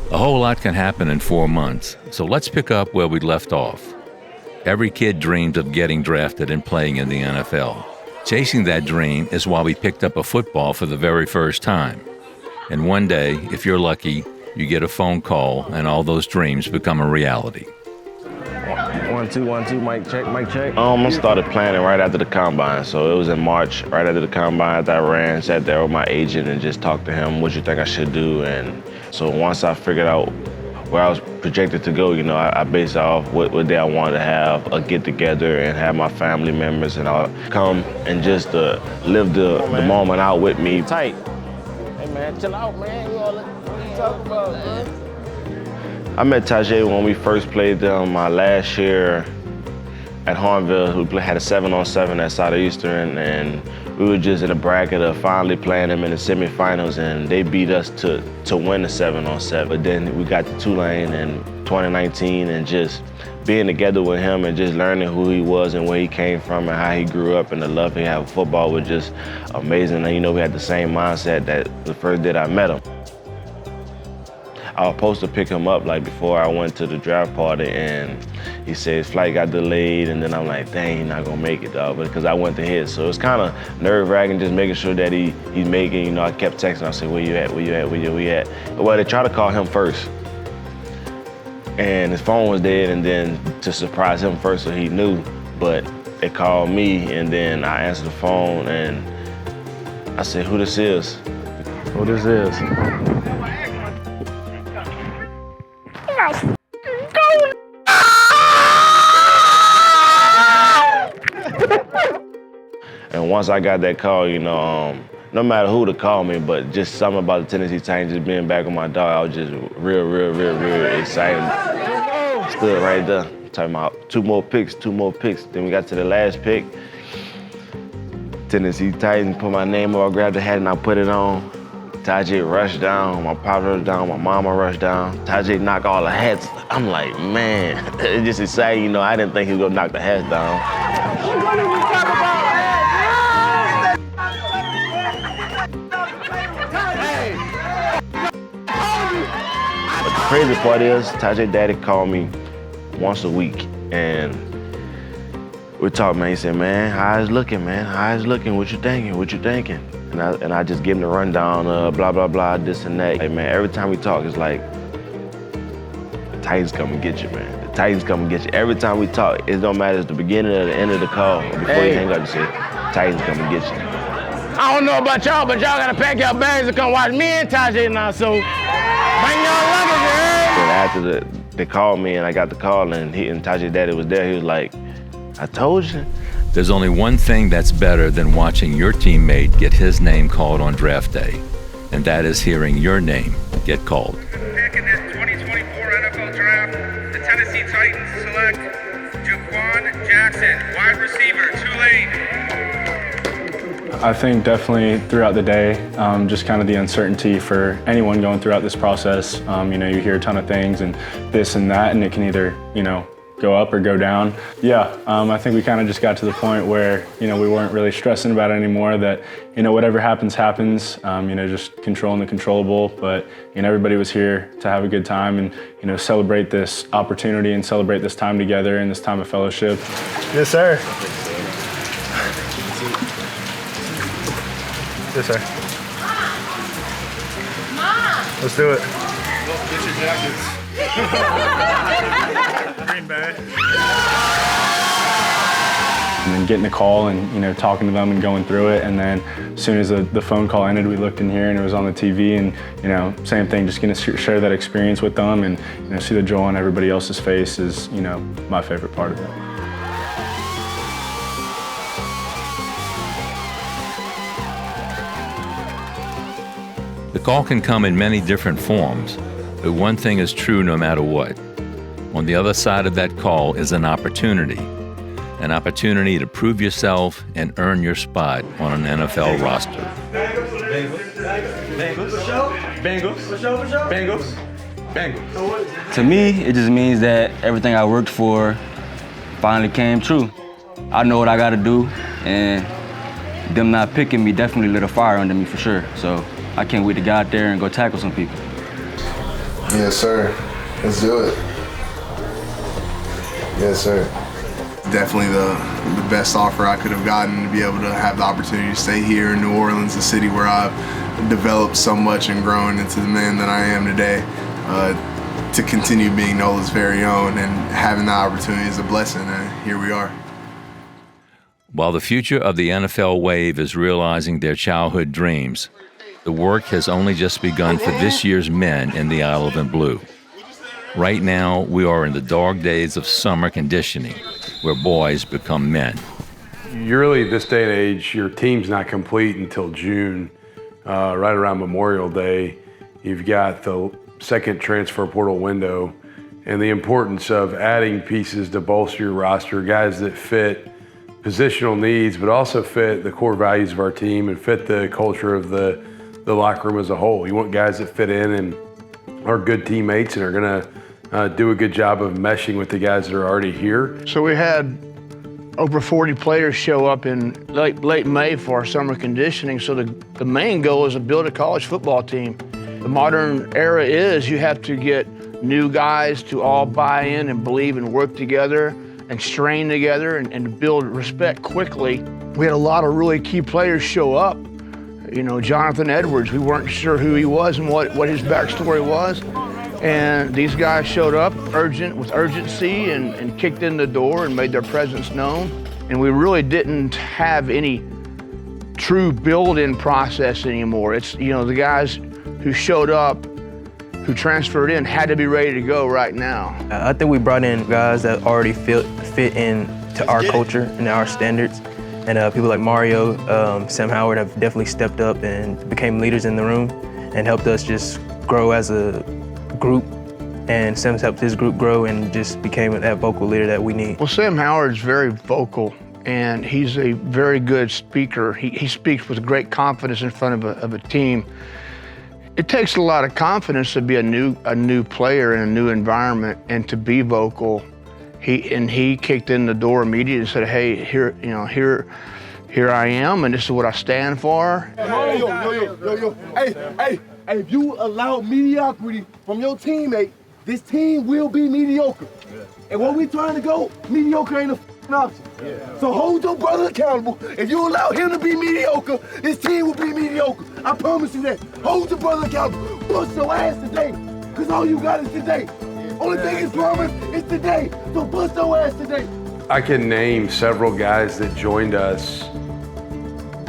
A whole lot can happen in 4 months, so let's pick up where we left off. Every kid dreams of getting drafted and playing in the NFL. Chasing that dream is why we picked up a football for the very first time. And one day, if you're lucky, you get a phone call and all those dreams become a reality. 1, 2, 1, 2, mic check, mic check. I started planning right after the combine. So it was in March, right after the combine that I ran, sat there with my agent and just talked to him, what you think I should do? And so once I figured out where I was projected to go, I based it off what day I wanted to have a get together and have my family members and I'll come and just live the moment out with me. Tight. Hey man, chill out, man. What you talking about, man? I met Tajay when we first played them my last year at Hornville. We had a 7-on-7 at Southeastern, and we were just in a bracket of finally playing them in the semifinals, and they beat us to win the 7-on-7. But then we got to Tulane in 2019, and just being together with him and just learning who he was and where he came from and how he grew up and the love he had for football was just amazing. And we had the same mindset that the first day I met him. I was supposed to pick him up before I went to the draft party, and he said his flight got delayed, and then I'm like, dang, he's not gonna make it, dog, because I went to his. So it's kind of nerve-wracking just making sure that he's making, I kept texting, I said, where you at, where you at, where you at? Well, they tried to call him first, and his phone was dead, and then to surprise him first so he knew, but they called me, and then I answered the phone, and I said, who this is? Who this is? And once I got that call, no matter who to call me, but just something about the Tennessee Titans just being back on my dog, I was just real excited. Stood right there, talking about two more picks. Then we got to the last pick. Tennessee Titans put my name up, I grabbed the hat and I put it on. Tajay rushed down, my pop rushed down, my mama rushed down. Tajay knocked all the hats. I'm like, man, it's just exciting, I didn't think he was gonna knock the hats down. What are we talking about? But the crazy part is, Tajay daddy called me once a week and we talked, man. He said, man, how is looking, man? How is looking? What you thinking? And I just give him the rundown, blah, blah, blah, this and that. Hey, man, every time we talk, it's like, the Titans come and get you, man. The Titans come and get you. Every time we talk, it don't matter if it's the beginning or the end of the call. Before you hang up, you say, Titans come and get you. I don't know about y'all, but y'all gotta pack your bags and come watch me and Tajay now, so bring your luggage, you heard? After they called me and I got the call and Tajay daddy was there, he was like, I told you. There's only one thing that's better than watching your teammate get his name called on draft day, and that is hearing your name get called. Pick in this 2024 NFL Draft, the Tennessee Titans select Jaquan Jackson, wide receiver, Tulane. I think definitely throughout the day, just kind of the uncertainty for anyone going throughout this process. You hear a ton of things and this and that, and it can either, go up or go down. Yeah, I think we kind of just got to the point where, we weren't really stressing about it anymore, that, whatever happens, just controlling the controllable. But, everybody was here to have a good time and, celebrate this opportunity and celebrate this time together and this time of fellowship. Yes, sir. Yes, sir. Mom! Let's do it. Get your jackets. Green Bay. And then getting the call and, talking to them and going through it. And then as soon as the phone call ended, we looked in here and it was on the TV and, same thing, just going to share that experience with them and, see the joy on everybody else's face is, my favorite part of it. The call can come in many different forms, but one thing is true no matter what. On the other side of that call is an opportunity to prove yourself and earn your spot on an NFL roster. Bengals. To me, it just means that everything I worked for finally came true. I know what I got to do, and them not picking me definitely lit a fire under me for sure. So I can't wait to get out there and go tackle some people. Yes, sir. Let's do it. Yes, sir. Definitely the best offer I could have gotten, to be able to have the opportunity to stay here in New Orleans, a city where I've developed so much and grown into the man that I am today. To continue being Nola's very own and having that opportunity is a blessing, and here we are. While the future of the NFL wave is realizing their childhood dreams, the work has only just begun for this year's men in the Isle of Blue. Right now, we are in the dog days of summer conditioning, where boys become men. Really, this day and age, your team's not complete until June, right around Memorial Day. You've got the second transfer portal window and the importance of adding pieces to bolster your roster, guys that fit positional needs, but also fit the core values of our team and fit the culture of the locker room as a whole. You want guys that fit in and are good teammates and are gonna do a good job of meshing with the guys that are already here. So we had over 40 players show up in late May for our summer conditioning. So the main goal is to build a college football team. The modern era is you have to get new guys to all buy in and believe and work together and strain together and build respect quickly. We had a lot of really key players show up. You know, Jonathan Edwards, we weren't sure who he was and what his backstory was. And these guys showed up with urgency and kicked in the door and made their presence known. And we really didn't have any true build-in process anymore. It's, you know, the guys who showed up, who transferred in, had to be ready to go right now. I think we brought in guys that already fit in to our culture and our standards. And people like Mario, Sam Howard have definitely stepped up and became leaders in the room and helped us just grow as a group. And Sam's helped his group grow and just became that vocal leader that we need. Well, Sam Howard's very vocal, and he's a very good speaker. He speaks with great confidence in front of a team. It takes a lot of confidence to be a new player in a new environment and to be vocal. He kicked in the door immediately and said, "Hey, here I am, and this is what I stand for." Yo. Hey, if you allow mediocrity from your teammate, this team will be mediocre. Yeah. And when we trying to go, mediocre ain't an option. Yeah. So hold your brother accountable. If you allow him to be mediocre, this team will be mediocre. I promise you that. Hold your brother accountable. Bust your ass today, because all you got is today. Only thing is promised is today. So bust your ass today. I can name several guys that joined us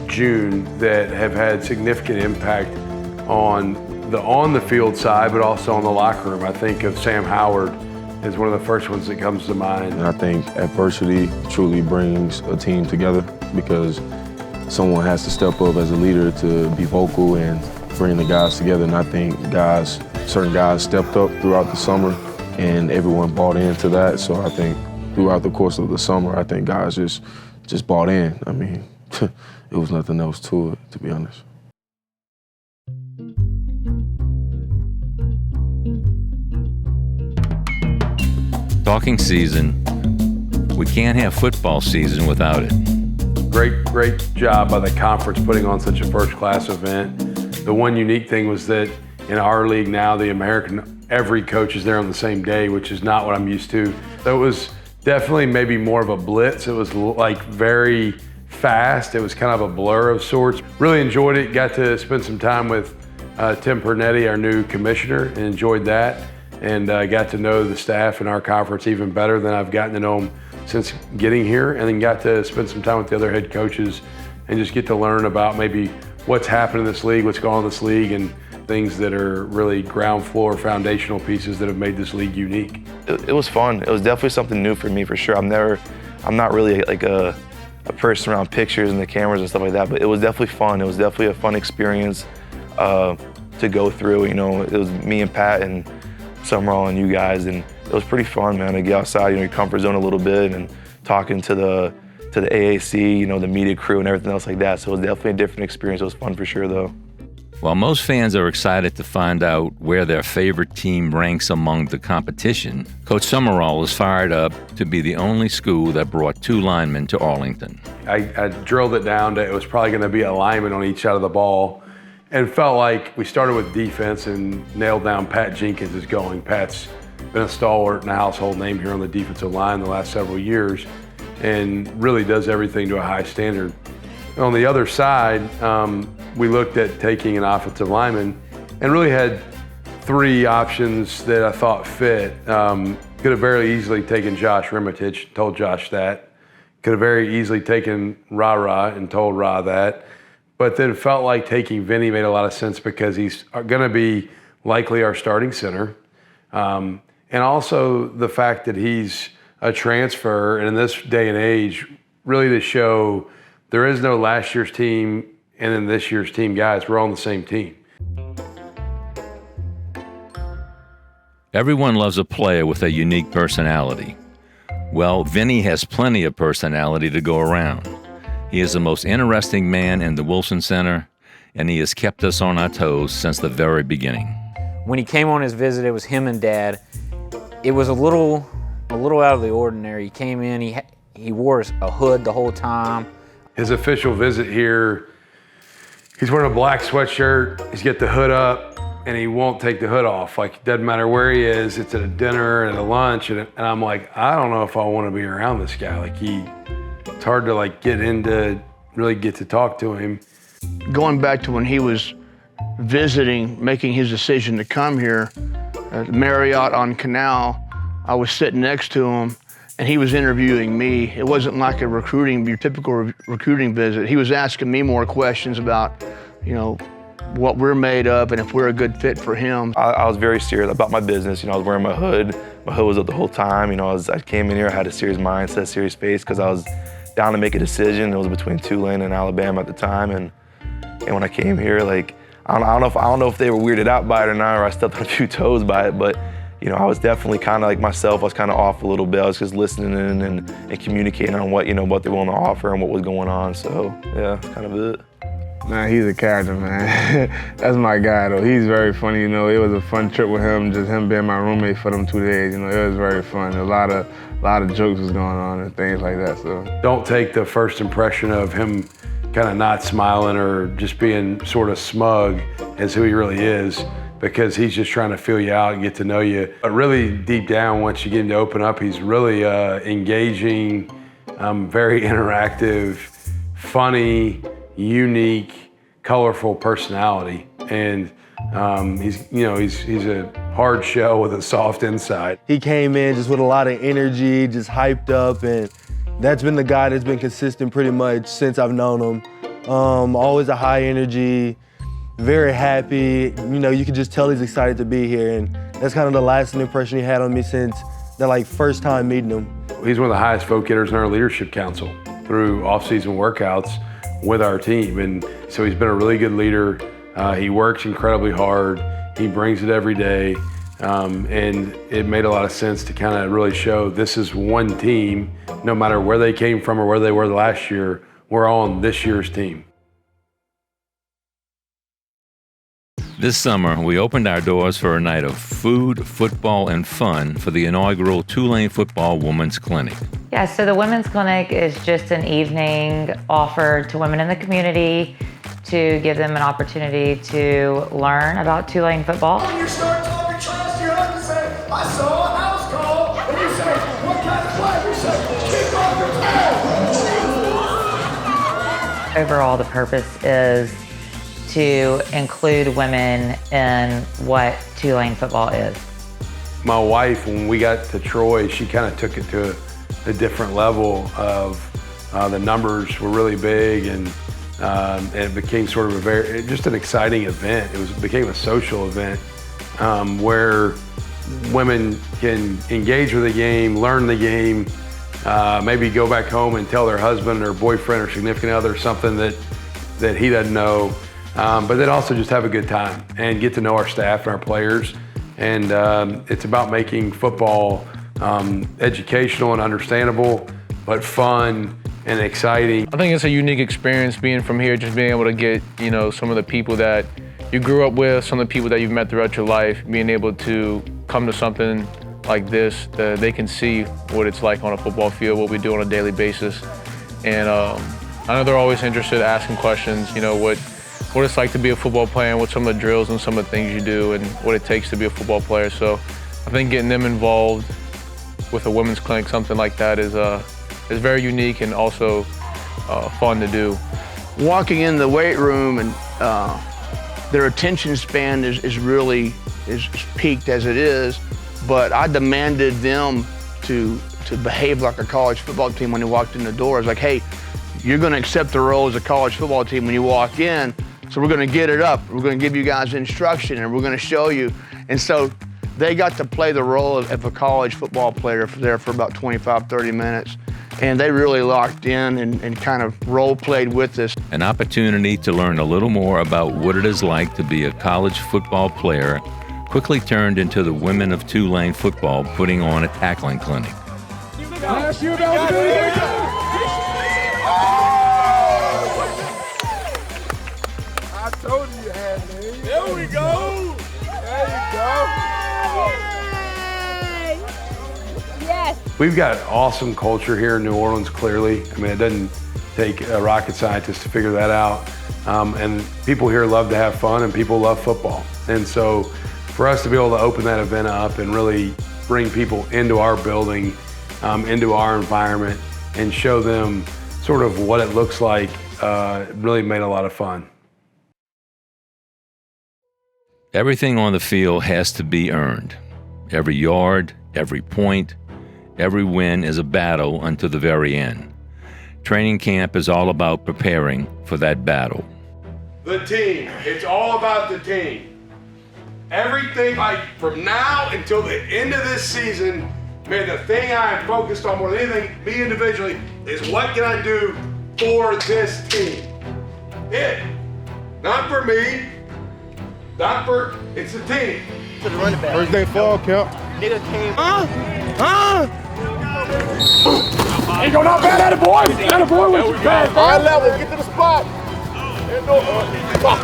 June that have had significant impact on the field side, but also on the locker room. I think of Sam Howard as one of the first ones that comes to mind. And I think adversity truly brings a team together, because someone has to step up as a leader to be vocal and bring the guys together. And I think certain guys stepped up throughout the summer and everyone bought into that. So I think throughout the course of the summer, I think guys just bought in. I mean, it was nothing else to it, to be honest. Talking season, we can't have football season without it. Great job by the conference putting on such a first-class event. The one unique thing was that in our league now, every coach is there on the same day, which is not what I'm used to. So it was definitely maybe more of a blitz. It was like very fast. It was kind of a blur of sorts. Really enjoyed it. Got to spend some time with Tim Pernetti, our new commissioner, and enjoyed that. And got to know the staff in our conference even better than I've gotten to know them since getting here. And then got to spend some time with the other head coaches and just get to learn about maybe what's happened in this league, what's going on in this league, and things that are really ground floor, foundational pieces that have made this league unique. It was fun. It was definitely something new for me, for sure. I'm not really like a person around pictures and the cameras and stuff like that, but it was definitely fun. It was definitely a fun experience to go through. You know, it was me and Pat and Sumrall and you guys, and it was pretty fun, man, to get outside, your comfort zone a little bit and talking to the AAC, the media crew and everything else like that. So it was definitely a different experience. It was fun for sure, though. While most fans are excited to find out where their favorite team ranks among the competition, Coach Sumrall is fired up to be the only school that brought 2 linemen to Arlington. I drilled it down to it was probably going to be a lineman on each side of the ball, and felt like we started with defense and nailed down Pat Jenkins is going. Pat's been a stalwart and a household name here on the defensive line the last several years and really does everything to a high standard. On the other side, we looked at taking an offensive lineman and really had 3 options that I thought fit. Could have very easily taken Josh Rimitich, told Josh that. Could have very easily taken Ra and told Ra that. But then felt like taking Vinny made a lot of sense because he's going to be likely our starting center. And also the fact that he's a transfer, and in this day and age, really to show there is no last year's team and then this year's team guys. We're all on the same team. Everyone loves a player with a unique personality. Well, Vinny has plenty of personality to go around. He is the most interesting man in the Wilson Center, and he has kept us on our toes since the very beginning. When he came on his visit, it was him and Dad. It was a little out of the ordinary. He came in, he wore a hood the whole time. His official visit here, he's wearing a black sweatshirt, he's got the hood up, and he won't take the hood off. Like, it doesn't matter where he is, it's at a dinner and a lunch, and I'm like, I don't know if I want to be around this guy. Like, it's hard to really get to talk to him. Going back to when he was visiting, making his decision to come here, at Marriott on Canal, I was sitting next to him, and he was interviewing me. It wasn't like your typical recruiting visit. He was asking me more questions about, what we're made of and if we're a good fit for him. I was very serious about my business. I was wearing my hood. My hood was up the whole time. I came in here, I had a serious mindset, serious face, because I was down to make a decision. It was between Tulane and Alabama at the time, and when I came here, I don't know if they were weirded out by it or not, or I stepped on a few toes by it, but I was definitely kind of like myself. I was kind of off a little bit. I was just listening in and communicating on what what they want to offer and what was going on. So yeah, that's kind of it. Man, he's a character, man. That's my guy, though. He's very funny. It was a fun trip with him, just him being my roommate for them 2 days. It was very fun. A lot of jokes was going on and things like that. So don't take the first impression of him kind of not smiling or just being sort of smug as who he really is, because he's just trying to feel you out and get to know you. But really deep down, once you get him to open up, he's really engaging, very interactive, funny, unique, colorful personality. And he's a hard shell with a soft inside. He came in just with a lot of energy, just hyped up, and that's been the guy that's been consistent pretty much since I've known him. Always a high energy, very happy. You could just tell he's excited to be here, and that's kind of the lasting impression he had on me since the first time meeting him. He's one of the highest vote getters in our leadership council through off-season workouts with our team, and so he's been a really good leader. He works incredibly hard. He brings it every day, and it made a lot of sense to kind of really show this is one team, no matter where they came from or where they were last year, we're all on this year's team. This summer, we opened our doors for a night of food, football, and fun for the inaugural Tulane Football Women's Clinic. Yeah, so the Women's Clinic is just an evening offered to women in the community to give them an opportunity to learn about Tulane football. When you start talking trash, you have to say, I saw a house call. And you say, what kind of play? You say, kick off your tail. Overall, the purpose is to include women in what Tulane football is. My wife, when we got to Troy, she kind of took it to a different level of the numbers were really big, and it became sort of just an exciting event. It became a social event where women can engage with the game, learn the game, maybe go back home and tell their husband or boyfriend or significant other something that he doesn't know. But then also just have a good time and get to know our staff and our players. And it's about making football educational and understandable, but fun and exciting. I think it's a unique experience being from here, just being able to get, some of the people that you grew up with, some of the people that you've met throughout your life, being able to come to something like this, that they can see what it's like on a football field, what we do on a daily basis. And I know they're always interested in asking questions, what it's like to be a football player and what some of the drills and some of the things you do and what it takes to be a football player. So I think getting them involved with a women's clinic, something like that, is very unique and also fun to do. Walking in the weight room and their attention span is really peaked as it is, but I demanded them to behave like a college football team when they walked in the door. I was like, hey, you're gonna accept the role as a college football team when you walk in, so we're gonna get it up. We're gonna give you guys instruction and we're gonna show you. And so they got to play the role of a college football player there for about 25, 30 minutes. And they really locked in and kind of role-played with us. An opportunity to learn a little more about what it is like to be a college football player quickly turned into the Women of Tulane football putting on a tackling clinic. I told you had me. There we go. There you go. Yes. We've got awesome culture here in New Orleans, clearly. I mean, it doesn't take a rocket scientist to figure that out. And people here love to have fun and people love football. And so for us to be able to open that event up and really bring people into our building, into our environment, and show them sort of what it looks like, really made a lot of fun. Everything on the field has to be earned. Every yard, every point, every win is a battle until the very end. Training camp is all about preparing for that battle. The team. It's all about the team. Everything, from now until the end of this season, man, the thing I am focused on more than anything, me individually, is what can I do for this team? Not for me, it's the team. To the running back. First day fall, Kel. Nigga came. Ain't going out bad at it, boy. At it, boy. What you got? High level, get to the spot.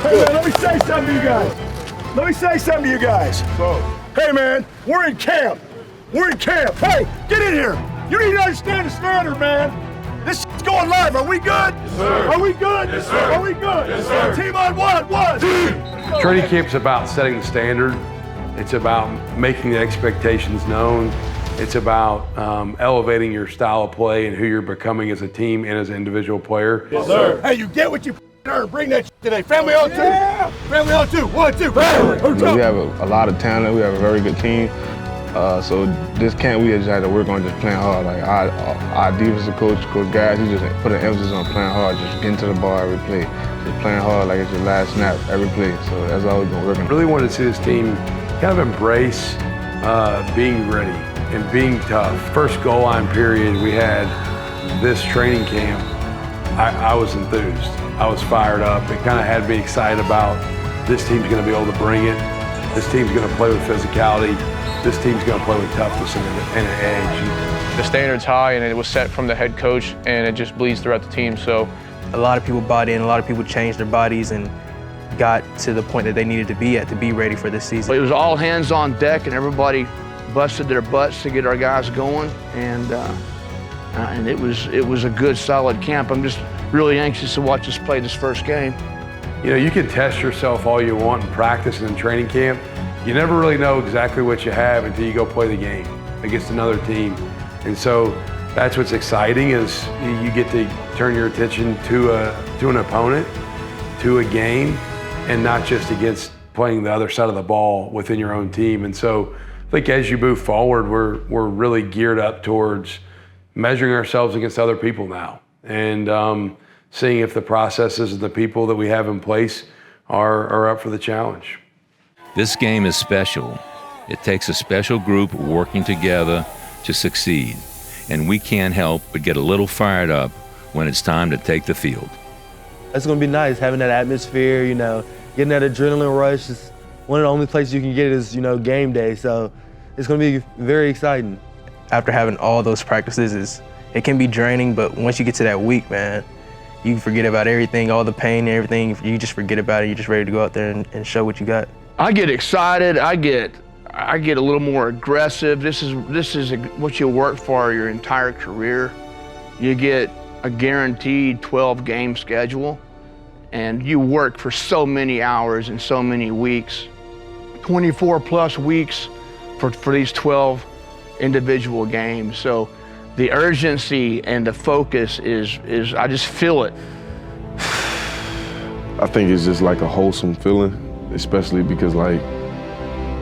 Hey, man, let me say something to you guys. Hey, man, we're in camp. Hey, get in here. You need to understand the standard, man. This is going live. Are we good? Yes, sir. Are we good? Yes, sir. Are we good? Yes, sir. Team on one. Training camp's about setting the standard. It's about making the expectations known. It's about elevating your style of play and who you're becoming as a team and as an individual player. Yes, sir. Hey, you get what you earn. Bring that today. Family on two. Yeah. Family on two. 1, 2. We have a lot of talent. We have a very good team. So this camp, we just had to work on just playing hard. Like our defensive coach, Coach Guys, he just put an emphasis on playing hard, just getting to the ball every play, just playing hard like it's your last snap every play. So that's all we've been working on. Really wanted to see this team kind of embrace being ready and being tough. First goal line period we had this training camp, I was enthused. I was fired up. It kind of had me excited about this team's going to be able to bring it. This team's going to play with physicality. This team's going to play with toughness and an edge. The standard's high and it was set from the head coach and it just bleeds throughout the team. So a lot of people bought in, a lot of people changed their bodies and got to the point that they needed to be at to be ready for this season. It was all hands on deck and everybody busted their butts to get our guys going, and it was a good, solid camp. I'm just really anxious to watch us play this first game. You know, you can test yourself all you want in practice and in training camp. You never really know exactly what you have until you go play the game against another team. And so that's what's exciting, is you get to turn your attention to an opponent, to a game, and not just against playing the other side of the ball within your own team. And so I think as you move forward, we're really geared up towards measuring ourselves against other people now, and seeing if the processes and the people that we have in place are up for the challenge. This game is special. It takes a special group working together to succeed, and we can't help but get a little fired up when it's time to take the field. It's gonna be nice having that atmosphere, you know, getting that adrenaline rush. Is one of the only places you can get it is, you know, game day. So it's gonna be very exciting. After having all those practices, it can be draining, but once you get to that week, man, you forget about everything, all the pain and everything. You just forget about it. You're just ready to go out there and show what you got. I get excited. I get a little more aggressive. This is what you work for your entire career. You get a guaranteed 12-game schedule, And you work for so many hours and so many weeks, 24 plus weeks for these 12 individual games. So the urgency and the focus is I just feel it. I think it's just like a wholesome feeling, especially because like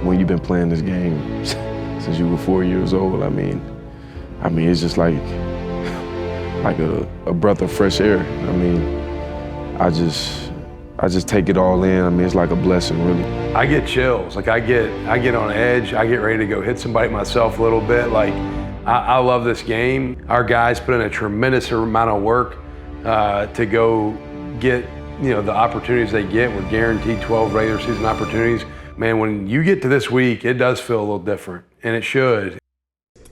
when you've been playing this game since you were 4 years old, I mean it's just like a breath of fresh air. I mean, I just take it all in. I mean, it's like a blessing, really. I get chills. Like I get on edge. I get ready to go hit somebody myself a little bit. Like I love this game. Our guys put in a tremendous amount of work to go get the opportunities they get. We're guaranteed 12 regular season opportunities. Man, when you get to this week, it does feel a little different, and it should.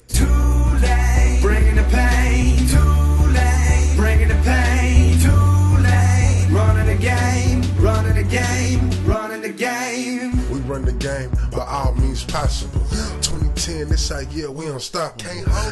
Tulane, bringing the pain. Tulane, bringing the pain. Tulane, running the game, running the game, running the game. We run the game by all means possible. 2010, this our year, we don't stop.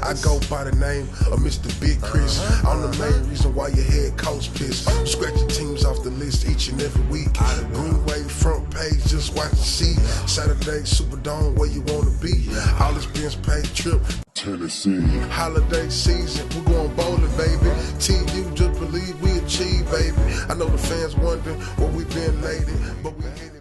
I go by the name of Mr. Big Chris. I'm the main reason why your head coach pissed. Scratching teams off the list each and every week. Green Wave front page, just watch and see. Saturday, Superdome, where you wanna be. All expense paid trip. Tennessee. Holiday season, we're going bowling, baby. TU, just believe we achieve, baby. I know the fans wondering where we been lately, but we hit it.